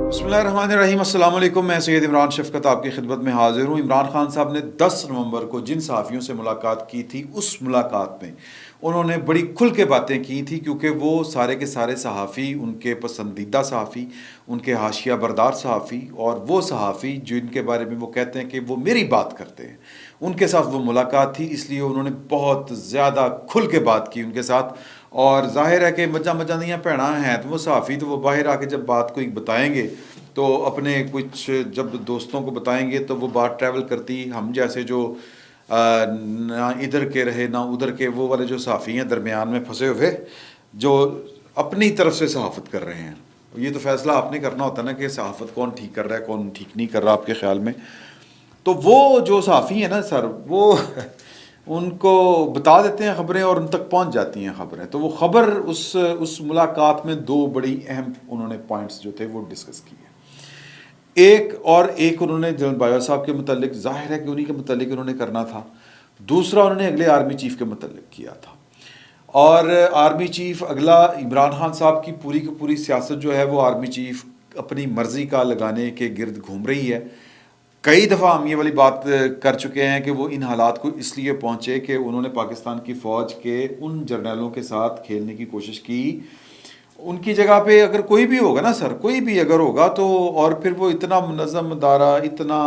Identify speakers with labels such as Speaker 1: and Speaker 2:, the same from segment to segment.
Speaker 1: بسم اللہ الرحمن الرحیم، السلام علیکم۔ میں سید عمران شفقت آپ کی خدمت میں حاضر ہوں۔ عمران خان صاحب نے 10 نومبر کو جن صحافیوں سے ملاقات کی تھی، اس ملاقات میں انہوں نے بڑی کھل کے باتیں کی تھی، کیونکہ وہ سارے کے سارے صحافی ان کے پسندیدہ صحافی، ان کے حاشیہ بردار صحافی، اور وہ صحافی جن کے بارے میں وہ کہتے ہیں کہ وہ میری بات کرتے ہیں، ان کے ساتھ وہ ملاقات تھی۔ اس لیے انہوں نے بہت زیادہ کھل کے بات کی ان کے ساتھ، اور ظاہر ہے کہ مجاں پہنا ہیں تو وہ صحافی تو وہ باہر آ کے جب بات کوئی بتائیں گے تو اپنے کچھ جب دوستوں کو بتائیں گے تو وہ بات ٹریول کرتی، ہم جیسے جو نہ ادھر کے رہے نہ ادھر کے، وہ والے جو صحافی ہیں درمیان میں پھنسے ہوئے، جو اپنی طرف سے صحافت کر رہے ہیں۔ یہ تو فیصلہ آپ نے کرنا ہوتا ہے نا کہ صحافت کون ٹھیک کر رہا ہے کون ٹھیک نہیں کر رہا آپ کے خیال میں۔ تو وہ جو صحافی ہیں نا سر، وہ ان کو بتا دیتے ہیں خبریں اور ان تک پہنچ جاتی ہیں خبریں۔ تو وہ خبر اس ملاقات میں 2 بڑی اہم انہوں نے پوائنٹس جو تھے وہ ڈسکس کیے۔ ایک انہوں نے جنرل باجوہ صاحب کے متعلق، ظاہر ہے کہ انہی کے متعلق انہوں نے کرنا تھا۔ دوسرا انہوں نے اگلے آرمی چیف کے متعلق کیا تھا، اور آرمی چیف اگلا عمران خان صاحب کی پوری سیاست جو ہے وہ آرمی چیف اپنی مرضی کا لگانے کے گرد گھوم رہی ہے۔ کئی دفعہ ہم یہ والی بات کر چکے ہیں کہ وہ ان حالات کو اس لیے پہنچے کہ انہوں نے پاکستان کی فوج کے ان جرنیلوں کے ساتھ کھیلنے کی کوشش کی۔ ان کی جگہ پہ اگر کوئی بھی ہوگا نا سر، کوئی بھی اگر ہوگا تو، اور پھر وہ اتنا منظم ادارہ، اتنا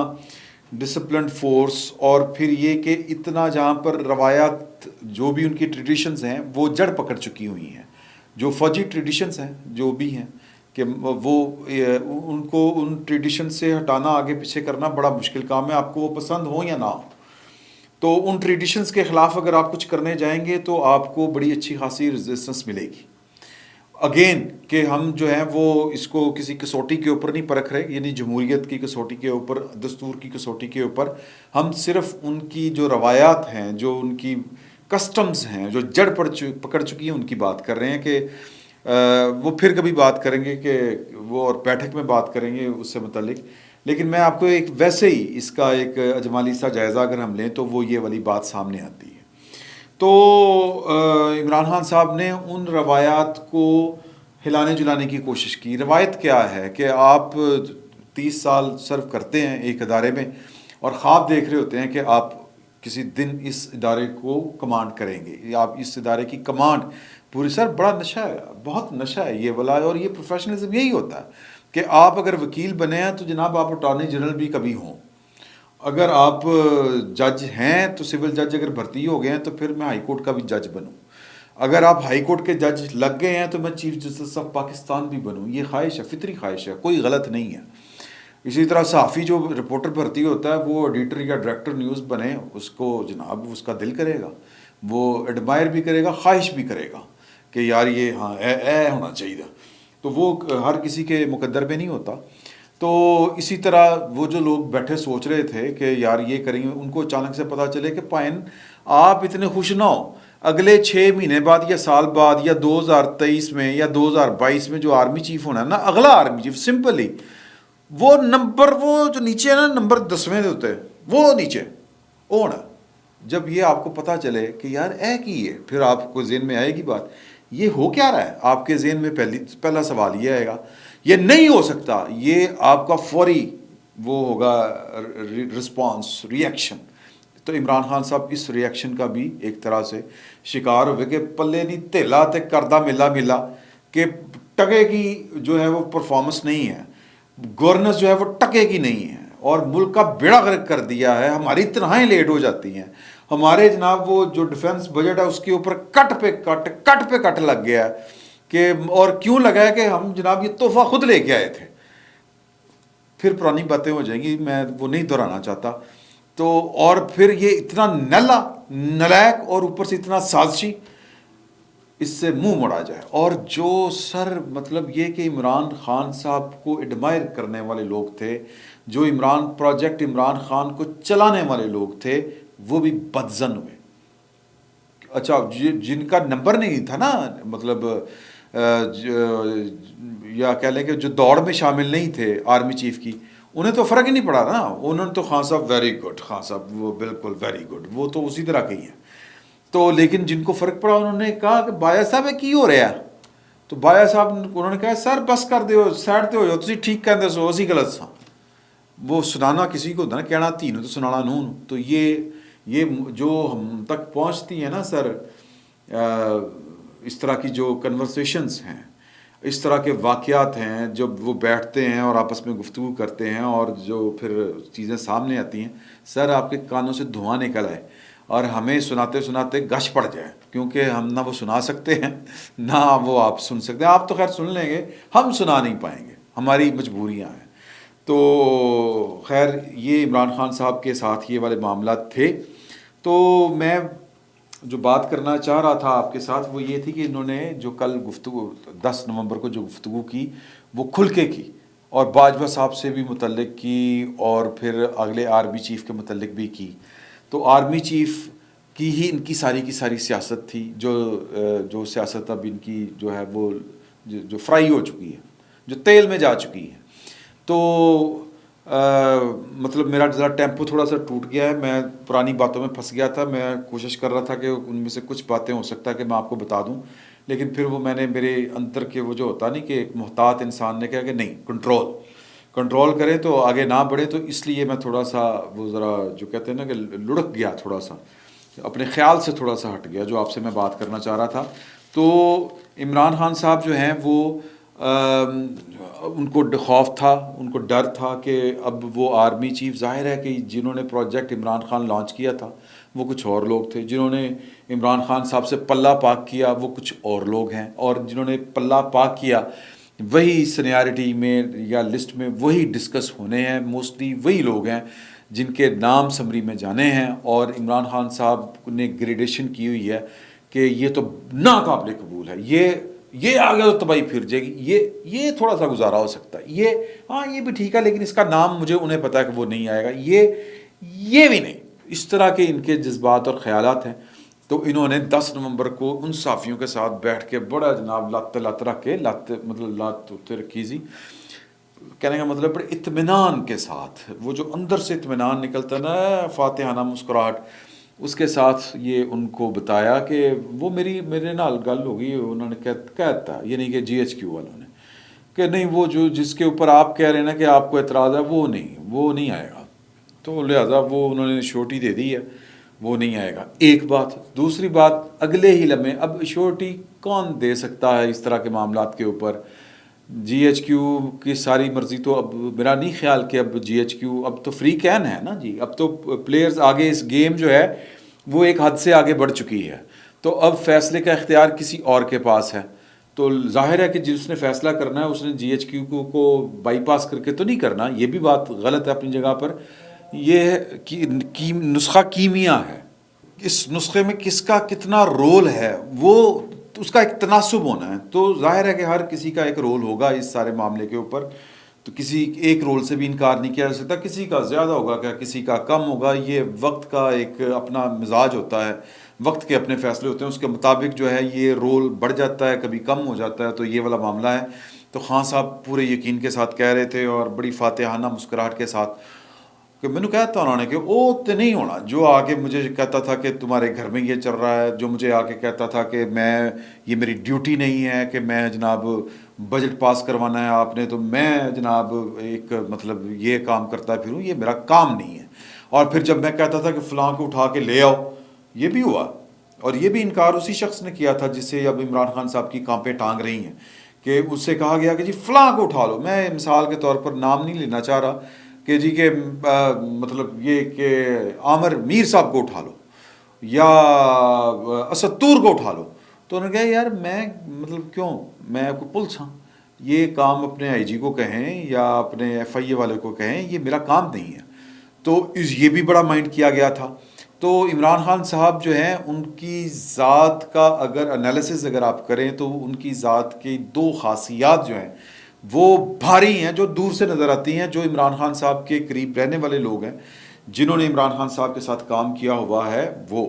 Speaker 1: ڈسپلنڈ فورس، اور پھر یہ کہ اتنا جہاں پر روایات جو بھی ان کی ٹریڈیشنز ہیں وہ جڑ پکڑ چکی ہوئی ہیں، جو فوجی ٹریڈیشنز ہیں جو بھی ہیں، کہ وہ ان کو ان ٹریڈیشن سے ہٹانا، آگے پیچھے کرنا بڑا مشکل کام ہے، آپ کو وہ پسند ہو یا نہ ہو۔ تو ان ٹریڈیشنز کے خلاف اگر آپ کچھ کرنے جائیں گے تو آپ کو بڑی اچھی خاصی ریزسٹنس ملے گی۔ اگین کہ ہم جو ہیں وہ اس کو کسی کسوٹی کے اوپر نہیں پرکھ رہے، یعنی جمہوریت کی کسوٹی کے اوپر، دستور کی کسوٹی کے اوپر، ہم صرف ان کی جو روایات ہیں، جو ان کی کسٹمز ہیں، جو جڑ پکڑ چکی ہیں، ان کی بات کر رہے ہیں کہ وہ پھر کبھی بات کریں گے کہ وہ، اور بیٹھک میں بات کریں گے اس سے متعلق۔ لیکن میں آپ کو ایک ویسے ہی اس کا ایک اجمالی سا جائزہ اگر ہم لیں تو وہ یہ والی بات سامنے آتی ہے۔ تو عمران خان صاحب نے ان روایات کو ہلانے جلانے کی کوشش کی۔ روایت کیا ہے کہ آپ 30 سال سرو کرتے ہیں ایک ادارے میں، اور خواب دیکھ رہے ہوتے ہیں کہ آپ کسی دن اس ادارے کو کمانڈ کریں گے، یا آپ اس ادارے کی کمانڈ پوری۔ سر بڑا نشہ ہے، بہت نشہ ہے یہ والا، اور یہ پروفیشنلزم یہی ہوتا ہے کہ آپ اگر وکیل بنے ہیں تو جناب آپ اٹارنی جنرل بھی کبھی ہوں، اگر آپ جج ہیں تو سول جج اگر بھرتی ہو گئے ہیں تو پھر میں ہائی کورٹ کا بھی جج بنوں، اگر آپ ہائی کورٹ کے جج لگ گئے ہیں تو میں چیف جسٹس آف پاکستان بھی بنوں۔ یہ خواہش ہے، فطری خواہش ہے، کوئی غلط نہیں ہے۔ اسی طرح صحافی جو رپورٹر بھرتی ہوتا ہے وہ ایڈیٹر یا ڈائریکٹر نیوز بنے، اس کو جناب اس کا دل کرے گا، وہ ایڈمائر بھی کرے گا، خواہش بھی کرے گا کہ یار یہ ہاں اے ہونا چاہیے، تو وہ ہر کسی کے مقدر پہ نہیں ہوتا۔ تو اسی طرح وہ جو لوگ بیٹھے سوچ رہے تھے کہ یار یہ کریں گے، ان کو اچانک سے پتہ چلے کہ پائن آپ اتنے خوش نہ ہو، اگلے 6 مہینے بعد یا سال بعد یا 2023 میں یا 2022 میں جو آرمی چیف ہونا ہے نا، اگلا آرمی چیف سمپل ہی وہ نمبر، وہ جو نیچے ہے نا نمبر 10ویں ہوتے ہیں وہ نیچے ہونا۔ جب یہ آپ کو پتہ چلے کہ یار اے کی ہے، پھر آپ کو ذہن میں آئے گی بات، یہ ہو کیا رہا ہے؟ آپ کے ذہن میں پہلا سوال یہ آئے گا، یہ نہیں ہو سکتا، یہ آپ کا فوری وہ ہوگا رسپانس، ریئیکشن۔ تو عمران خان صاحب اس ریئیکشن کا بھی ایک طرح سے شکار ہوئے کہ پلے نہیں تیلا تے کردہ ملا کہ ٹکے کی جو ہے وہ پرفارمنس نہیں ہے، گورننس جو ہے وہ ٹکے کی نہیں ہے، اور ملک کا بیڑا غرق کر دیا ہے، ہماری تنہائیں لیٹ ہو جاتی ہیں، ہمارے جناب وہ جو ڈیفنس بجٹ ہے اس کے اوپر کٹ پہ کٹ لگ گیا ہے کہ، اور کیوں لگا ہے کہ ہم جناب یہ تحفہ خود لے کے آئے تھے۔ پھر پرانی باتیں ہو جائیں گی، میں وہ نہیں دہرانا چاہتا۔ تو اور پھر یہ اتنا نلائق اور اوپر سے اتنا سازشی، اس سے منہ موڑا جائے۔ اور جو سر مطلب یہ کہ عمران خان صاحب کو ایڈمائر کرنے والے لوگ تھے، جو پروجیکٹ عمران خان کو چلانے والے لوگ تھے، وہ بھی بدظن ہوئے۔ اچھا جن کا نمبر نہیں تھا نا، مطلب یا کہہ لیں کہ جو دوڑ میں شامل نہیں تھے آرمی چیف کی، انہیں تو فرق ہی نہیں پڑا نا، انہوں نے تو خان صاحب ویری گڈ، خان صاحب وہ بالکل ویری گڈ، وہ تو اسی طرح کے ہی ہیں۔ تو لیکن جن کو فرق پڑا انہوں نے کہا کہ بایا صاحب کی ہو رہا ہے، تو بایا صاحب انہوں نے کہا سر بس کر دیو سائڈ تے ہو جاؤ تسی ٹھیک کہندے سو اسی غلط سا. وہ سنانا کسی کو ہوتا نا کہنا تھی تو سنانا نون. تو یہ جو ہم تک پہنچتی ہیں نا سر اس طرح کی جو کنورسیشنز ہیں, اس طرح کے واقعات ہیں, جب وہ بیٹھتے ہیں اور آپس میں گفتگو کرتے ہیں اور جو پھر چیزیں سامنے آتی ہیں, سر آپ کے کانوں سے دھواں نکل آئے اور ہمیں سناتے سناتے گش پڑ جائے, کیونکہ ہم نہ وہ سنا سکتے ہیں نہ وہ آپ سن سکتے ہیں. آپ تو خیر سن لیں گے, ہم سنا نہیں پائیں گے, ہماری مجبوریاں ہیں. تو خیر یہ عمران خان صاحب کے ساتھ یہ والے معاملات تھے. تو میں جو بات کرنا چاہ رہا تھا آپ کے ساتھ وہ یہ تھی کہ انہوں نے جو کل گفتگو 10 نومبر کو جو گفتگو کی وہ کھل کے کی, اور باجوہ صاحب سے بھی متعلق کی اور پھر اگلے آرمی چیف کے متعلق بھی کی. تو آرمی چیف کی ہی ان کی ساری سیاست تھی, جو سیاست اب ان کی جو ہے وہ جو فرائی ہو چکی ہے, جو تیل میں جا چکی ہے. تو مطلب میرا ذرا ٹیمپو تھوڑا سا ٹوٹ گیا ہے, میں پرانی باتوں میں پھنس گیا تھا. میں کوشش کر رہا تھا کہ ان میں سے کچھ باتیں ہو سکتا ہے کہ میں آپ کو بتا دوں, لیکن پھر وہ میں نے میرے اندر کے وہ جو ہوتا نہیں کہ ایک محتاط انسان نے کہا کہ نہیں کنٹرول کریں تو آگے نہ بڑھے. تو اس لیے میں تھوڑا سا وہ ذرا جو کہتے ہیں نا کہ لڑک گیا, تھوڑا سا اپنے خیال سے تھوڑا سا ہٹ گیا جو آپ سے میں بات کرنا چاہ رہا تھا. تو عمران خان صاحب جو ہیں وہ ان کو خوف تھا, ان کو ڈر تھا کہ اب وہ آرمی چیف, ظاہر ہے کہ جنہوں نے پروجیکٹ عمران خان لانچ کیا تھا وہ کچھ اور لوگ تھے, جنہوں نے عمران خان صاحب سے پلہ پاک کیا وہ کچھ اور لوگ ہیں, اور جنہوں نے پلہ پاک کیا وہی سینیارٹی میں یا لسٹ میں وہی ڈسکس ہونے ہیں, موسٹلی وہی لوگ ہیں جن کے نام سمری میں جانے ہیں. اور عمران خان صاحب نے گریڈیشن کی ہوئی ہے کہ یہ تو ناقابل قبول ہے, یہ آ گیا تو تباہی پھر جائے گی, یہ تھوڑا سا گزارا ہو سکتا ہے, یہ بھی ٹھیک ہے, لیکن اس کا نام مجھے انہیں پتا ہے کہ وہ نہیں آئے گا, یہ بھی نہیں. اس طرح کے ان کے جذبات اور خیالات ہیں. تو انہوں نے 10 نومبر کو ان صحافیوں کے ساتھ بیٹھ کے بڑا جناب لت رکھ کے مطلب لات رکھی سی, کہنے کا مطلب بڑے اطمینان کے ساتھ, وہ جو اندر سے اطمینان نکلتا نا فاتحانہ مسکراہٹ, اس کے ساتھ یہ ان کو بتایا کہ وہ میرے نال گل ہو گئی. انہوں نے کہتا یہ نہیں کہ جی ایچ کیو والوں نے کہ نہیں وہ جو جس کے اوپر آپ کہہ رہے ہیں نا کہ آپ کو اعتراض ہے وہ نہیں آئے گا, تو لہٰذا وہ انہوں نے شورٹی دے دی ہے, وہ نہیں آئے گا. ایک بات. دوسری بات, اگلے ہی لمحے اب شورٹی کون دے سکتا ہے اس طرح کے معاملات کے اوپر؟ جی ایچ کیو کی ساری مرضی تو اب میرا نہیں خیال کہ اب جی ایچ کیو اب تو فری کین ہے نا جی, اب تو پلیئرز آگے اس گیم جو ہے وہ ایک حد سے آگے بڑھ چکی ہے, تو اب فیصلے کا اختیار کسی اور کے پاس ہے. تو ظاہر ہے کہ جس نے فیصلہ کرنا ہے اس نے جی ایچ کیو کو بائی پاس کر کے تو نہیں کرنا, یہ بھی بات غلط ہے اپنی جگہ پر. یہ نسخہ کیمیا ہے, اس نسخے میں کس کا کتنا رول ہے وہ اس کا ایک تناسب ہونا ہے. تو ظاہر ہے کہ ہر کسی کا ایک رول ہوگا اس سارے معاملے کے اوپر, تو کسی ایک رول سے بھی انکار نہیں کیا جا سکتا. کسی کا زیادہ ہوگا کیا کسی کا کم ہوگا, یہ وقت کا ایک اپنا مزاج ہوتا ہے, وقت کے اپنے فیصلے ہوتے ہیں, اس کے مطابق جو ہے یہ رول بڑھ جاتا ہے, کبھی کم ہو جاتا ہے. تو یہ والا معاملہ ہے. تو خان صاحب پورے یقین کے ساتھ کہہ رہے تھے اور بڑی فاتحانہ مسکراہٹ کے ساتھ کہ میں نے کہا تھا انہوں نے کہ وہ تو نہیں ہونا, جو آ کے مجھے کہتا تھا کہ تمہارے گھر میں یہ چل رہا ہے, جو مجھے آ کے کہتا تھا کہ یہ میری ڈیوٹی نہیں ہے کہ میں جناب بجٹ پاس کروانا ہے آپ نے, تو میں جناب ایک مطلب یہ کام کرتا پھروں, یہ میرا کام نہیں ہے. اور پھر جب میں کہتا تھا کہ فلاں کو اٹھا کے لے آؤ, یہ بھی ہوا. اور یہ بھی انکار اسی شخص نے کیا تھا جس سے اب عمران خان صاحب کی کانپیں ٹانگ رہی ہیں, کہ اس سے کہا گیا کہ جی فلاں کو اٹھا لو. میں مثال کے طور پر نام نہیں لینا چاہ رہا کہ جی کہ مطلب یہ کہ عامر میر صاحب کو اٹھا لو یا اسد طور کو اٹھا لو. تو انہوں نے کہا یار میں مطلب کیوں, میں کوئی پولیس ہوں, یہ کام اپنے آئی جی کو کہیں یا اپنے ایف آئی اے والے کو کہیں, یہ میرا کام نہیں ہے. تو یہ بھی بڑا مائنڈ کیا گیا تھا. تو عمران خان صاحب جو ہیں ان کی ذات کا اگر انالیسز اگر آپ کریں تو ان کی ذات کی 2 خاصیات جو ہیں وہ بھاری ہیں, جو دور سے نظر آتی ہیں. جو عمران خان صاحب کے قریب رہنے والے لوگ ہیں, جنہوں نے عمران خان صاحب کے ساتھ کام کیا ہوا ہے وہ,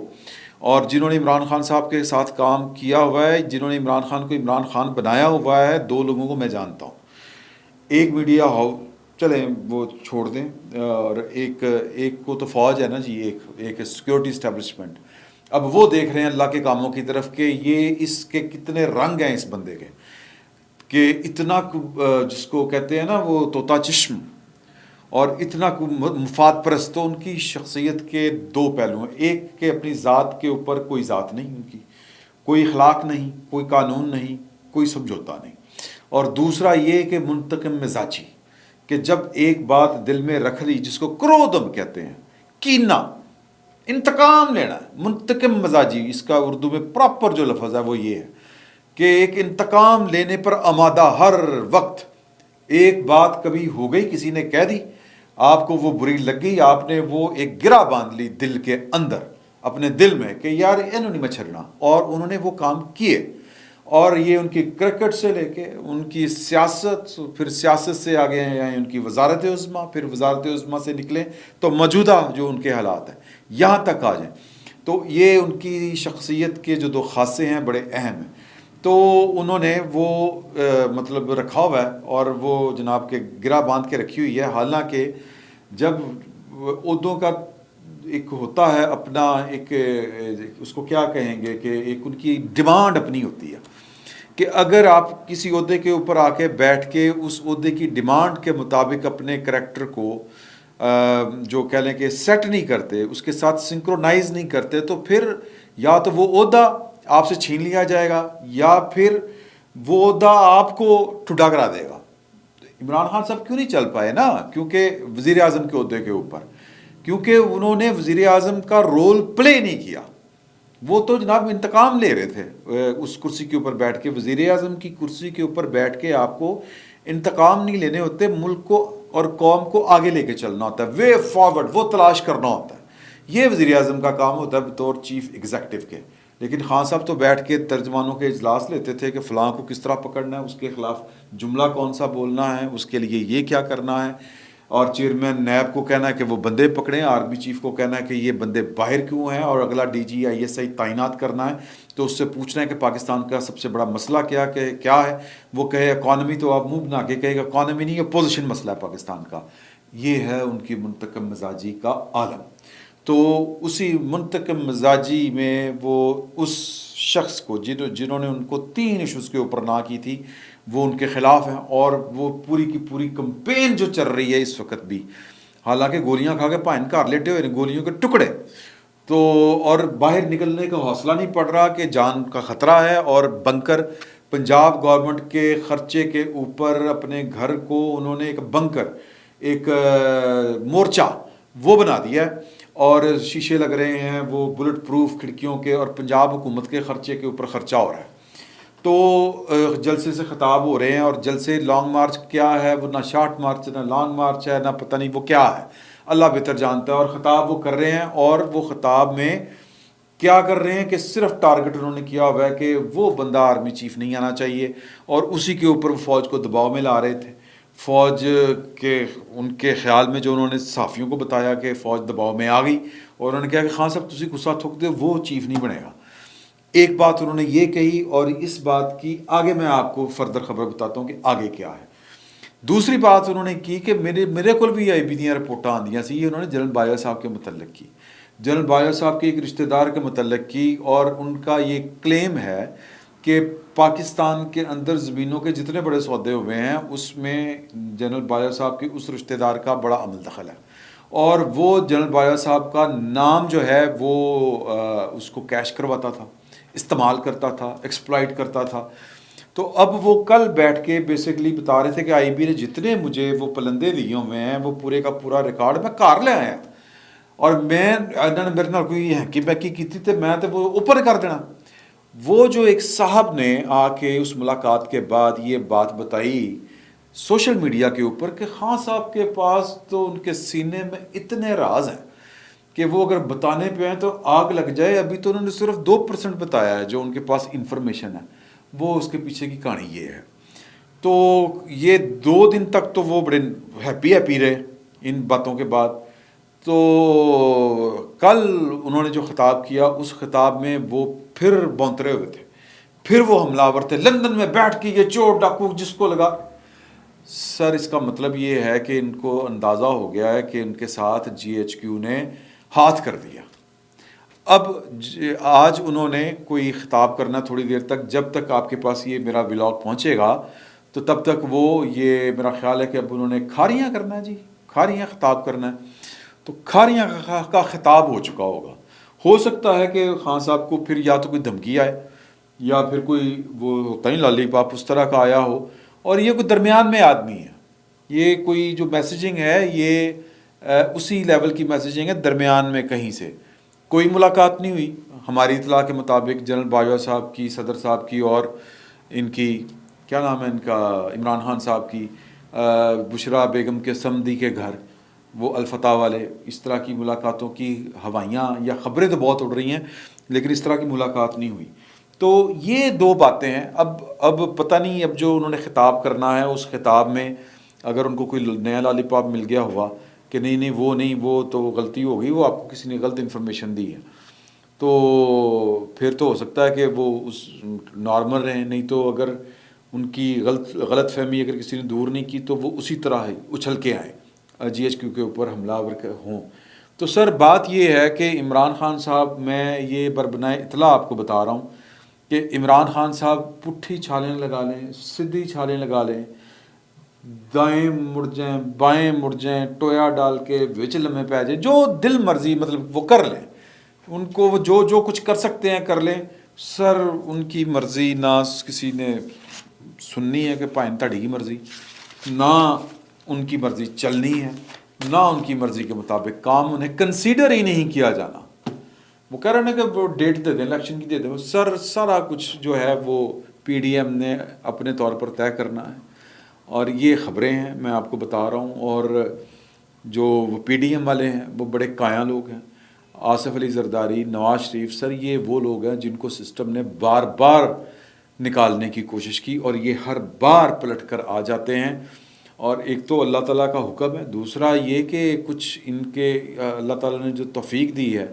Speaker 1: اور جنہوں نے عمران خان صاحب کے ساتھ کام کیا ہوا ہے, جنہوں نے عمران خان کو عمران خان بنایا ہوا ہے, 2 لوگوں کو میں جانتا ہوں. ایک میڈیا ہاؤس, چلیں وہ چھوڑ دیں, اور ایک کو تو فوج ہے نا جی, ایک سیکورٹی اسٹیبلشمنٹ. اب وہ دیکھ رہے ہیں اللہ کے کاموں کی طرف کہ یہ اس کے کتنے رنگ ہیں اس بندے کے. کہ اتنا جس کو کہتے ہیں نا وہ طوطا چشم اور اتنا مفاد پرست، تو ان کی شخصیت کے دو پہلو ہیں. ایک کہ اپنی ذات کے اوپر کوئی ذات نہیں ان کی، کوئی اخلاق نہیں، کوئی قانون نہیں، کوئی سمجھوتا نہیں. اور دوسرا یہ کہ منتقم مزاجی، کہ جب ایک بات دل میں رکھ لی، جس کو کرودم کہتے ہیں، کینہ، انتقام لینا ہے. منتقم مزاجی، اس کا اردو میں پراپر جو لفظ ہے وہ یہ ہے کہ ایک انتقام لینے پر آمادہ ہر وقت. ایک بات کبھی ہو گئی، کسی نے کہہ دی، آپ کو وہ بری لگ گئی، آپ نے وہ ایک گرہ باندھ لی دل کے اندر، اپنے دل میں، کہ یار انہوں نہیں مچھرنا، اور انہوں نے وہ کام کیے. اور یہ ان کی کرکٹ سے لے کے ان کی سیاست، پھر سیاست سے آگے ہیں ان کی وزارت عظمیٰ، پھر وزارت عظمیٰ سے نکلیں تو موجودہ جو ان کے حالات ہیں یہاں تک آ جائیں. تو یہ ان کی شخصیت کے جو دو خاصے ہیں بڑے اہم ہیں. تو انہوں نے وہ مطلب رکھا ہوا ہے، اور وہ جناب کے گرہ باندھ کے رکھی ہوئی ہے. حالانکہ جب عہدوں کا ایک ہوتا ہے اپنا ایک، اس کو کیا کہیں گے، کہ ایک ان کی ڈیمانڈ اپنی ہوتی ہے کہ اگر آپ کسی عہدے کے اوپر آ کے بیٹھ کے اس عہدے کی ڈیمانڈ کے مطابق اپنے کریکٹر کو جو کہہ لیں کہ سیٹ نہیں کرتے، اس کے ساتھ سنکرونائز نہیں کرتے، تو پھر یا تو وہ عہدہ آپ سے چھین لیا جائے گا، یا پھر وہ عہدہ آپ کو ٹھٹا کرا دے گا. عمران خان صاحب کیوں نہیں چل پائے نا؟ کیونکہ وزیر اعظم کے عہدے کے اوپر، کیونکہ انہوں نے وزیر اعظم کا رول پلے نہیں کیا. وہ تو جناب انتقام لے رہے تھے اس کرسی کے اوپر بیٹھ کے. وزیر اعظم کی کرسی کے اوپر بیٹھ کے آپ کو انتقام نہیں لینے ہوتے، ملک کو اور قوم کو آگے لے کے چلنا ہوتا ہے، وے فارورڈ وہ تلاش کرنا ہوتا ہے. یہ وزیر اعظم کا کام ہوتا ہے بطور چیف ایگزیکٹو کے. لیکن خان صاحب تو بیٹھ کے ترجمانوں کے اجلاس لیتے تھے کہ فلاں کو کس طرح پکڑنا ہے، اس کے خلاف جملہ کون سا بولنا ہے، اس کے لیے یہ کیا کرنا ہے، اور چیئرمین نیب کو کہنا ہے کہ وہ بندے پکڑیں، آرمی چیف کو کہنا ہے کہ یہ بندے باہر کیوں ہیں، اور اگلا D G I S I تعینات کرنا ہے تو اس سے پوچھنا ہے کہ پاکستان کا سب سے بڑا مسئلہ کیا ہے. وہ کہے اکانومی، تو آپ منہ بنا کے کہے گا اکانومی نہیں، اپوزیشن مسئلہ ہے پاکستان کا. یہ ہے ان کی منتقم مزاجی کا عالم. تو اسی منتقم مزاجی میں وہ اس شخص کو جنہوں نے ان کو 3 ایشوز کے اوپر نہ کی تھی، وہ ان کے خلاف ہیں. اور وہ پوری کی پوری کمپین جو چل رہی ہے اس وقت بھی، حالانکہ گولیاں کھا کے پائن کار لیٹے ہوئے، گولیوں کے ٹکڑے، تو اور باہر نکلنے کا حوصلہ نہیں پڑ رہا کہ جان کا خطرہ ہے. اور بنکر پنجاب گورنمنٹ کے خرچے کے اوپر اپنے گھر کو انہوں نے ایک بنکر، ایک مورچہ وہ بنا دیا ہے، اور شیشے لگ رہے ہیں وہ بلٹ پروف کھڑکیوں کے، اور پنجاب حکومت کے خرچے کے اوپر خرچہ ہو رہا ہے. تو جلسے سے خطاب ہو رہے ہیں، اور جلسے لانگ مارچ کیا ہے، وہ نہ شارٹ مارچ نہ لانگ مارچ ہے، نہ پتہ نہیں وہ کیا ہے، اللہ بہتر جانتا ہے. اور خطاب وہ کر رہے ہیں، اور وہ خطاب میں کیا کر رہے ہیں کہ صرف ٹارگٹ انہوں نے کیا ہوا ہے کہ وہ بندہ آرمی چیف نہیں آنا چاہیے، اور اسی کے اوپر وہ فوج کو دباؤ میں لا رہے تھے. فوج کے ان کے خیال میں جو انہوں نے صحافیوں کو بتایا کہ فوج دباؤ میں آ گئی، اور انہوں نے کہا کہ خان صاحب تسی غصہ تھک دے، وہ چیف نہیں بنے گا. ایک بات انہوں نے یہ کہی، اور اس بات کی آگے میں آپ کو فردر خبر بتاتا ہوں کہ آگے کیا ہے. دوسری بات انہوں نے کی کہ میرے کو بھی آئی بی دیاں رپورٹاں آندیاں سی، یہ انہوں نے جنرل باجوہ صاحب کے متعلق کی، جنرل باجوہ صاحب کے ایک رشتہ دار کے متعلق کی. اور ان کا یہ کلیم ہے کہ پاکستان کے اندر زمینوں کے جتنے بڑے سودے ہوئے ہیں اس میں جنرل باجوہ صاحب کے اس رشتہ دار کا بڑا عمل دخل ہے. اور وہ جنرل باجوہ صاحب کا نام جو ہے وہ اس کو کیش کرواتا تھا، استعمال کرتا تھا، ایکسپلائٹ کرتا تھا. تو اب وہ کل بیٹھ کے بیسکلی بتا رہے تھے کہ آئی بی نے جتنے مجھے وہ پلندے دیے ہوئے ہیں وہ پورے کا پورا ریکارڈ میں کار لے آیا، اور انہوں نے میرے نال کوئی ہینکی بیکی کی تھی تو میں تو وہ اوپر کر دینا. وہ جو ایک صاحب نے آ کے اس ملاقات کے بعد یہ بات بتائی سوشل میڈیا کے اوپر کہ خان صاحب کے پاس تو ان کے سینے میں اتنے راز ہیں کہ وہ اگر بتانے پہ ہیں تو آگ لگ جائے. ابھی تو انہوں نے صرف 2% بتایا ہے جو ان کے پاس انفارمیشن ہے، وہ اس کے پیچھے کی کہانی یہ ہے. تو یہ 2 دن تک تو وہ بڑے ہیپی رہے ان باتوں کے بعد. تو کل انہوں نے جو خطاب کیا اس خطاب میں وہ پھر بونترے ہوئے تھے، پھر وہ حملہ آور تھے، لندن میں بیٹھ کے یہ چور ڈاکو جس کو لگا. سر اس کا مطلب یہ ہے کہ ان کو اندازہ ہو گیا ہے کہ ان کے ساتھ جی ایچ کیو نے ہاتھ کر دیا. اب آج انہوں نے کوئی خطاب کرنا تھوڑی دیر تک، جب تک آپ کے پاس یہ میرا ولاگ پہنچے گا تو تب تک وہ یہ میرا خیال ہے کہ اب انہوں نے کھاریاں کرنا ہے جی، کھاریاں خطاب کرنا ہے، تو کھاریاں کا خطاب ہو چکا ہوگا. ہو سکتا ہے کہ خان صاحب کو پھر یا تو کوئی دھمکی آئے یا پھر کوئی وہ ہوتا نہیں لالی پاپ اس طرح کا آیا ہو، اور یہ کوئی درمیان میں آدمی ہے. یہ کوئی جو میسیجنگ ہے یہ اسی لیول کی میسیجنگ ہے، درمیان میں کہیں سے کوئی ملاقات نہیں ہوئی. ہماری اطلاع کے مطابق جنرل باجوہ صاحب کی، صدر صاحب کی، اور ان کی کیا نام ہے ان کا، عمران خان صاحب کی، بشرا بیگم کے سمدی کے گھر وہ الفتح والے، اس طرح کی ملاقاتوں کی ہوائیاں یا خبریں تو بہت اڑ رہی ہیں، لیکن اس طرح کی ملاقات نہیں ہوئی. تو یہ دو باتیں ہیں. اب پتہ نہیں اب جو انہوں نے خطاب کرنا ہے اس خطاب میں اگر ان کو کوئی نیا لالی پاپ مل گیا ہوا کہ نہیں وہ تو غلطی ہو گئی، وہ آپ کو کسی نے غلط انفارمیشن دی ہے، تو پھر تو ہو سکتا ہے کہ وہ اس نارمل رہیں. نہیں تو اگر ان کی غلط فہمی اگر کسی نے دور نہیں کی تو وہ اسی طرح ہی اچھل کے آئیں، جی ایچ کیو کے اوپر حملہ آور ہوں. تو سر بات یہ ہے کہ عمران خان صاحب، میں یہ بربنائے اطلاع آپ کو بتا رہا ہوں کہ عمران خان صاحب پٹھی چھالیں لگا لیں، سدھی چھالیں لگا لیں، دائیں مڑ جائیں بائیں مڑ جائیں، ٹویا ڈال کے وچ لمے پہ جائیں، جو دل مرضی مطلب وہ کر لیں. ان کو وہ جو کچھ کر سکتے ہیں کر لیں. سر ان کی مرضی نہ کسی نے سننی ہے کہ پائن تھڑی کی مرضی، نہ ان کی مرضی چلنی ہے، نہ ان کی مرضی کے مطابق کام انہیں کنسیڈر ہی نہیں کیا جانا. وہ کہہ رہے ہیں کہ وہ ڈیٹ دے دیں، الیکشن کی دے دیں. سر سارا کچھ جو ہے وہ پی ڈی ایم نے اپنے طور پر طے کرنا ہے، اور یہ خبریں ہیں میں آپ کو بتا رہا ہوں. اور جو وہ پی ڈی ایم والے ہیں وہ بڑے کایاں لوگ ہیں، آصف علی زرداری، نواز شریف، سر یہ وہ لوگ ہیں جن کو سسٹم نے بار بار نکالنے کی کوشش کی اور یہ ہر بار پلٹ کر آ جاتے ہیں. اور ایک تو اللہ تعالیٰ کا حکم ہے، دوسرا یہ کہ کچھ ان کے اللہ تعالیٰ نے جو توفیق دی ہے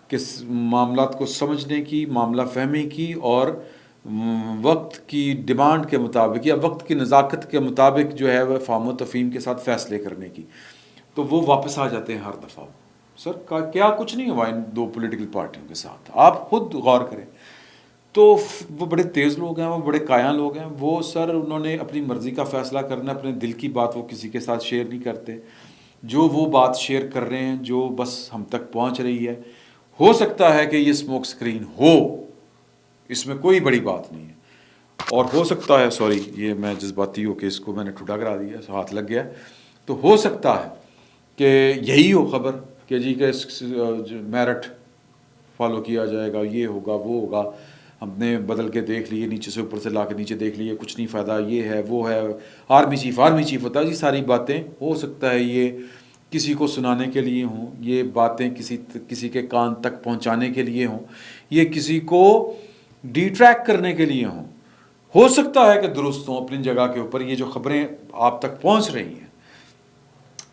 Speaker 1: کہ معاملات کو سمجھنے کی، معاملہ فہمی کی، اور وقت کی ڈیمانڈ کے مطابق یا وقت کی نزاکت کے مطابق جو ہے وہ فہم و تفہیم کے ساتھ فیصلے کرنے کی، تو وہ واپس آ جاتے ہیں ہر دفعہ. سر کیا کچھ نہیں ہوا ان دو پولیٹیکل پارٹیوں کے ساتھ، آپ خود غور کریں. تو وہ بڑے تیز لوگ ہیں، وہ بڑے کایاں لوگ ہیں. وہ سر انہوں نے اپنی مرضی کا فیصلہ کرنا، اپنے دل کی بات وہ کسی کے ساتھ شیئر نہیں کرتے. جو وہ بات شیئر کر رہے ہیں جو بس ہم تک پہنچ رہی ہے، ہو سکتا ہے کہ یہ اسموک سکرین ہو، اس میں کوئی بڑی بات نہیں ہے. اور ہو سکتا ہے، سوری یہ میں جذباتی ہو کہ اس کو میں نے ٹھٹا کرا دیا، ہاتھ لگ گیا، تو ہو سکتا ہے کہ یہی ہو خبر کہ جی کہ میرٹ فالو کیا جائے گا، یہ ہوگا وہ ہوگا. ہم نے بدل کے دیکھ لیے، نیچے سے اوپر سے لا کے نیچے دیکھ لیے، کچھ نہیں فائدہ، یہ ہے وہ ہے، آرمی چیف ہوتا ہے جی. ساری باتیں ہو سکتا ہے یہ کسی کو سنانے کے لیے ہوں، یہ باتیں کسی کے کان تک پہنچانے کے لیے ہوں، یہ کسی کو ڈی ٹریک کرنے کے لیے ہوں. ہو سکتا ہے کہ درست ہوں اپنی جگہ کے اوپر. یہ جو خبریں آپ تک پہنچ رہی ہیں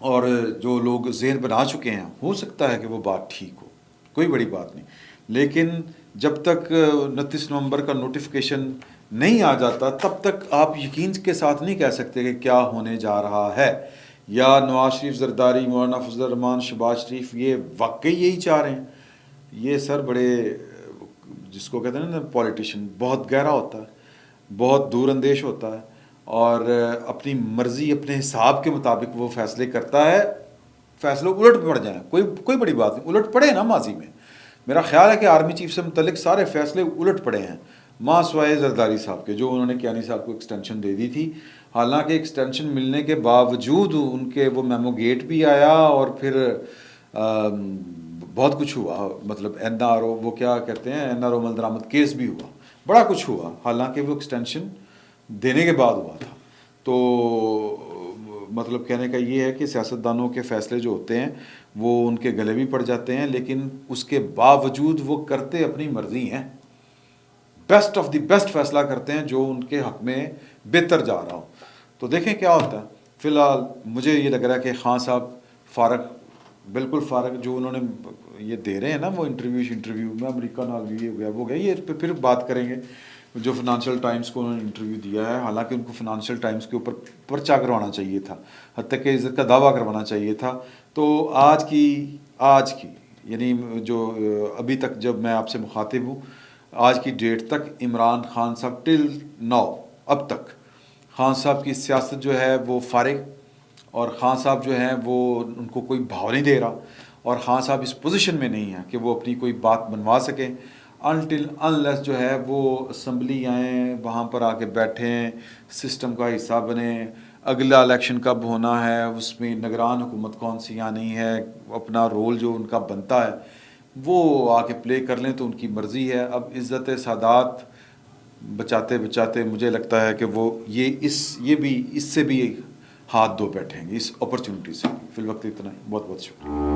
Speaker 1: اور جو لوگ ذہن بنا چکے ہیں، ہو سکتا ہے کہ وہ بات ٹھیک ہو، کوئی بڑی بات نہیں. لیکن جب تک 29 نومبر کا نوٹیفیکیشن نہیں آ جاتا تب تک آپ یقین کے ساتھ نہیں کہہ سکتے کہ کیا ہونے جا رہا ہے. یا نواز شریف، زرداری، مولانا فضل الرحمان، شہباز شریف یہ واقعی یہی چاہ رہے ہیں؟ یہ سر بڑے، جس کو کہتے ہیں نا پولیٹیشین، بہت گہرا ہوتا ہے، بہت دور اندیش ہوتا ہے، اور اپنی مرضی اپنے حساب کے مطابق وہ فیصلے کرتا ہے. فیصلے الٹ پڑ جائیں کوئی بڑی بات نہیں، الٹ پڑے نا. ماضی میں میرا خیال ہے کہ آرمی چیف سے متعلق سارے فیصلے الٹ پڑے ہیں، ماں سوائے زرداری صاحب کے، جو انہوں نے کیانی صاحب کو ایکسٹینشن دے دی تھی. حالانکہ ایکسٹینشن ملنے کے باوجود ان کے وہ میمو گیٹ بھی آیا اور پھر بہت کچھ ہوا. مطلب این آر او، وہ کیا کہتے ہیں، این آر او عمل درآمد کیس بھی ہوا، بڑا کچھ ہوا، حالانکہ وہ ایکسٹینشن دینے کے بعد ہوا تھا. تو مطلب کہنے کا یہ ہے کہ سیاستدانوں کے فیصلے جو ہوتے ہیں وہ ان کے گلے بھی پڑ جاتے ہیں، لیکن اس کے باوجود وہ کرتے اپنی مرضی ہیں، بیسٹ آف دی بیسٹ فیصلہ کرتے ہیں جو ان کے حق میں بہتر جا رہا ہو. تو دیکھیں کیا ہوتا ہے. فی الحال مجھے یہ لگ رہا ہے کہ خان صاحب فارغ، بالکل فارغ. جو انہوں نے یہ دے رہے ہیں نا وہ انٹرویو میں، امریکہ نال بھی ہو گیا وہ گیا، یہ پھر بات کریں گے. جو فنانشل ٹائمز کو انہوں نے انٹرویو دیا ہے، حالانکہ ان کو فنانشل ٹائمز کے اوپر پرچہ کروانا چاہیے تھا، حتیٰ کہ عزت کا دعویٰ کروانا چاہیے تھا. تو آج کی یعنی جو ابھی تک جب میں آپ سے مخاطب ہوں، آج کی ڈیٹ تک عمران خان صاحب ٹل ناؤ، اب تک خان صاحب کی سیاست جو ہے وہ فارغ، اور خان صاحب جو ہیں وہ ان کو کوئی بھاؤ نہیں دے رہا، اور خان صاحب اس پوزیشن میں نہیں ہیں کہ وہ اپنی کوئی بات منوا سکیں انٹل انلیس جو ہے وہ اسمبلی آئیں، وہاں پر آ کے بیٹھیں، سسٹم کا حصہ بنیں، اگلا الیکشن کب ہونا ہے، اس میں نگران حکومت کون سی آنی ہے، اپنا رول جو ان کا بنتا ہے وہ آ کے پلے کر لیں تو ان کی مرضی ہے۔ اب عزت سادات بچاتے بچاتے مجھے لگتا ہے کہ وہ یہ بھی اس سے بھی ہاتھ دھو بیٹھیں گے اس اپرچونٹی سے۔ فی الوقت اتنا ہی، بہت بہت شکریہ۔